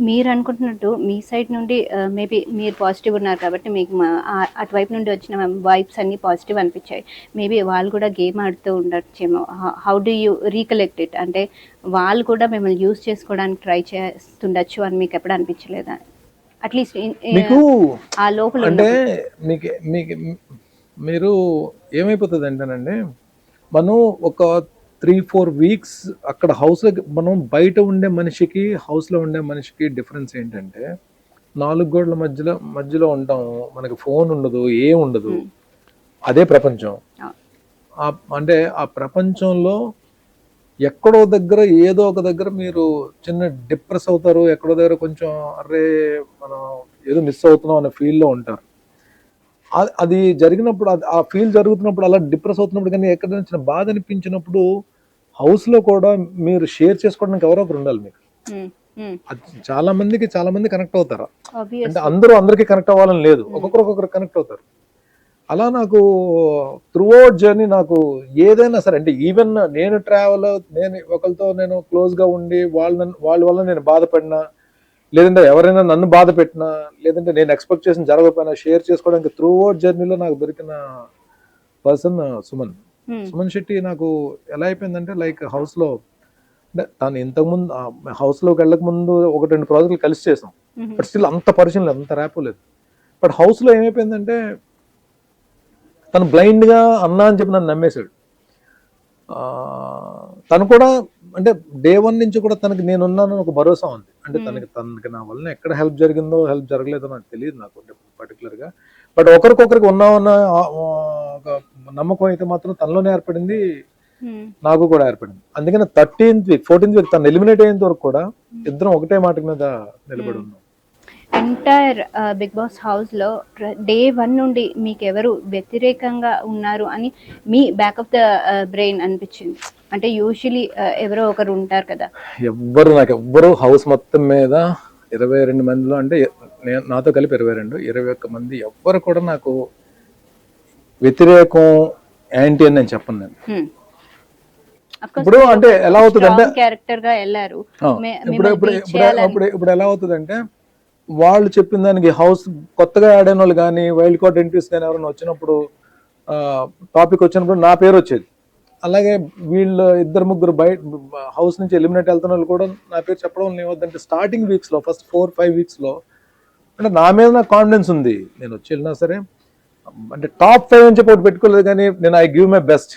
మీరు అనుకుంటున్నట్టు మీ సైడ్ నుండి మేబీ మీరు పాజిటివ్ ఉన్నారు కాబట్టి మీకు అటువైపు నుండి వచ్చిన వైబ్స్ అన్నీ పాజిటివ్ అనిపించాయి. మేబీ వాళ్ళు కూడా గేమ్ ఆడుతూ ఉండొచ్చేమో. How do you recollect it? అంటే వాళ్ళు కూడా మిమ్మల్ని యూజ్ చేసుకోవడానికి ట్రై చేస్తుండొచ్చు అని మీకు ఎప్పుడు అనిపించలేదా? అట్లీస్ట్ మీకు ఆ లోపల అంటే మీకు మీకు మీరు ఏమైపోతుంది అంటేనండి, మనం ఒక 3-4 వీక్స్ అక్కడ హౌస్లో, మనం బయట ఉండే మనిషికి హౌస్లో ఉండే మనిషికి డిఫరెన్స్ ఏంటంటే, 4 గోడల మధ్యలో ఉంటాము, మనకి ఫోన్ ఉండదు, ఏం ఉండదు, అదే ప్రపంచం. అంటే ఆ ప్రపంచంలో ఎక్కడో దగ్గర ఏదో ఒక దగ్గర మీరు చిన్న డిప్రెస్ అవుతారు, ఎక్కడో దగ్గర కొంచెం అరే మనం ఏదో మిస్ అవుతున్నాం అనే ఫీల్లో ఉంటారు. అది జరిగినప్పుడు, ఆ ఫీల్ జరుగుతున్నప్పుడు, అలా డిప్రెస్ అవుతున్నప్పుడు, కానీ ఎక్కడ చిన్న బాధ అనిపించినప్పుడు హౌస్లో కూడా మీరు షేర్ చేసుకోవడానికి ఎవరో ఒకరు ఉండాలి మీకు. అది చాలా మంది కనెక్ట్ అవుతారు. అంటే అందరికీ కనెక్ట్ అవ్వాలని లేదు, ఒక్కొక్కరు కనెక్ట్ అవుతారు. అలా నాకు త్రూ అవుట్ జర్నీ నాకు ఏదైనా సరే, అంటే ఈవెన్ నేను ఒకరితో నేను క్లోజ్గా ఉండి వాళ్ళ వల్ల నేను బాధపడినా, లేదంటే ఎవరైనా నన్ను బాధ పెట్టినా, లేదంటే నేను ఎక్స్పెక్ట్ చేసిన జరగకపోయినా షేర్ చేసుకోవడానికి త్రూ అవుట్ జర్నీలో నాకు దొరికిన పర్సన్ సుమన్ శెట్టి. నాకు ఎలా అయిపోయిందంటే, లైక్ హౌస్లో, అంటే తను ఇంతకుముందు హౌస్లోకి వెళ్ళక ముందు 1-2 ప్రాజెక్టులు కలిసి చేసాం, బట్ స్టిల్ అంత పరిచయం లేదు, అంత ర్యాపో లేదు. బట్ హౌస్లో ఏమైపోయిందంటే, తను బ్లైండ్గా అన్నా అని చెప్పి నన్ను నమ్మేశాడు. తను కూడా అంటే డే 1 నుంచి కూడా తనకి నేనున్నాను ఒక భరోసా ఉంది. అంటే తనకి నా వల్ల ఎక్కడ హెల్ప్ జరిగిందో హెల్ప్ జరగలేదో నాకు తెలియదు, నాకు పర్టికులర్గా. బట్ ఒకరికొకరికి ఉన్న ఒక నమ్మకం అయితే మాత్రం తనలోనే ఏర్పడింది, నాకు కూడా ఏర్పడింది. అందుకని 13th వీక్ 14th వీక్ తను ఎలిమినేట్ అయ్యేంత వరకు కూడా ఇద్దరం ఒకటే మాట మీద నిలబడి ఉన్నాం. ఎంటైర్ బిగ్ బాస్ హౌస్లో డే 1 నుండి మీకు ఎవరు వ్యతిరేకంగా ఉన్నారు అని మీ బ్యాక్ ఆఫ్ ద బ్రెయిన్ అనిపించింది? అంటే యూజువలీ ఎవరో ఒకరు ఉంటారు కదా. నాకు ఎవ్వరు హౌస్ మొత్తం మీద 22 మందిలో, అంటే నాతో కలిపి 21 మంది ఎవ్వరు కూడా నాకు వ్యతిరేకం యాంటీ అని నేను చెప్పను. నేను ఇప్పుడు అంటే ఎలా అవుతుంది అంటే, క్యారెక్టర్ గా వెళ్ళారు, ఇప్పుడు ఎలా అవుతుంది అంటే, వాళ్ళు చెప్పిన దానికి హౌస్ కొత్తగా యాడ్ అయిన వాళ్ళు కానీ, వైల్డ్ కార్డ్ ఎంట్రీస్ కానీ ఎవరైనా వచ్చినప్పుడు, టాపిక్ వచ్చినప్పుడు నా పేరు వచ్చేది. అలాగే వీళ్ళు 2-3 బయట హౌస్ నుంచి ఎలిమినేట్ వెళ్తున్న వాళ్ళు కూడా నా పేరు చెప్పడం ఏమవుతుందంటే, స్టార్టింగ్ వీక్స్లో ఫస్ట్ 4-5 వీక్స్లో అంటే నా మీద నాకు కాన్ఫిడెన్స్ ఉంది, నేను వచ్చి వెళ్ళినా సరే అంటే టాప్ 5 అని చెప్పి ఒకటి పెట్టుకోలేదు, కానీ నేను ఐ గివ్ మై బెస్ట్,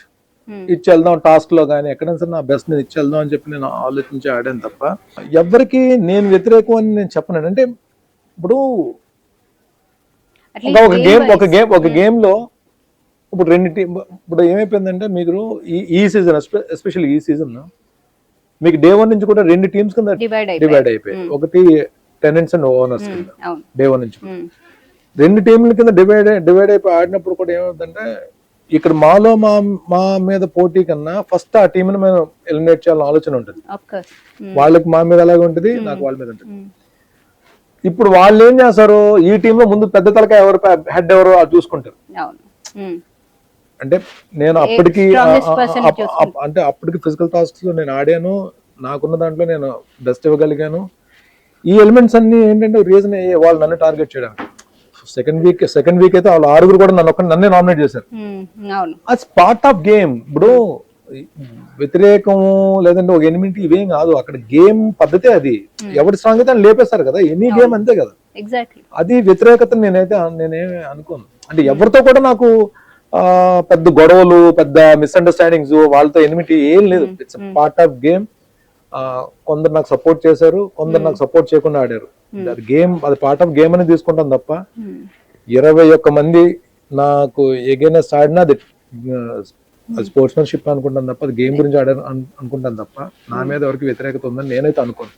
ఇచ్చి వెళ్దాం టాస్క్లో కానీ ఎక్కడైనా సరే నా బెస్ట్ నేను ఇచ్చి వెళ్దాం అని చెప్పి నేను ఆలోచించి ఆడాను తప్ప ఎవరికి నేను వ్యతిరేకం అని నేను చెప్పను. అంటే ఇప్పుడు ఒక గేమ్లో ఇప్పుడు 2 టీమ్, ఇప్పుడు ఏమైపోయిందంటే, మీరు ఈ సీజన్ ఎస్పెషల్లీ ఈ సీజన్ మీకు డే 1 నుంచి కూడా 2 టీమ్స్ కింద డివైడ్ అయిపోయాయి. ఒకటి టెనెంట్స్ అండ్ ఓనర్స్ కింద డే 1 నుంచి 2 టీంల కింద డివైడ్ అయిపోయి ఆడినప్పుడు కూడా ఏమవుతుందంటే, ఇక్కడ మా మీద పోటీ కన్నా ఫస్ట్ ఆ టీంని మేము ఎలిమినేట్ చేయాలని ఆలోచన ఉంటుంది. వాళ్ళకి మా మీద అలాగే ఉంటుంది, నాకు వాళ్ళ మీద ఉంటుంది. ఇప్పుడు వాళ్ళు ఏం చేస్తారు, ఈ టీంలో ముందు పెద్ద తలకాయ ఎవరు, హెడ్ ఎవరు అది చూసుకుంటారు. అంటే నేను అప్పటికి ఫిజికల్ టాస్క్స్ లో నేను ఆడాను, నాకున్న దాంట్లో నేను బెస్ట్ ఇవ్వగలిగాను. ఈ ఎలిమెంట్స్ అన్ని ఏంటంటే రీజన్ వాళ్ళు నన్ను టార్గెట్ చేయడానికి. సెకండ్ వీక్ అయితే వాళ్ళు 6 కూడా నన్నే నామినేట్ చేశారు. అది పార్ట్ ఆఫ్ గేమ్. ఇప్పుడు వ్యతిరేకము లేదంటే ఒక ఎనిమిది ఇవేం కాదు, అక్కడ గేమ్ పద్ధతే అది. ఎవరి స్ట్రాంగ్ అయితే లేపేస్తారు కదా, ఎనీ గేమ్ అంతే కదా. అది వ్యతిరేకత నేనేమి అనుకోను. అంటే ఎవరితో కూడా నాకు పెద్ద గొడవలు, పెద్ద మిస్అండర్స్టాండింగ్స్, వాళ్ళతో ఎనిమిటీ ఏం లేదు. It's part of game. కొందరు నాకు సపోర్ట్ చేశారు, కొందరు నాకు సపోర్ట్ చేయకుండా ఆడారు. అది గేమ్, అది పార్ట్ ఆఫ్ గేమ్ అని తీసుకుంటాం తప్ప 21 మంది నాకు ఎగైనెస్ట్ ఆడినా అది స్పోర్ట్స్మెన్షిప్ అనుకుంటాను తప్ప, అది గేమ్ గురించి ఆడారు అనుకుంటాను తప్ప, నా మీద ఎవరికి వ్యతిరేకత ఉందని నేనైతే అనుకోను.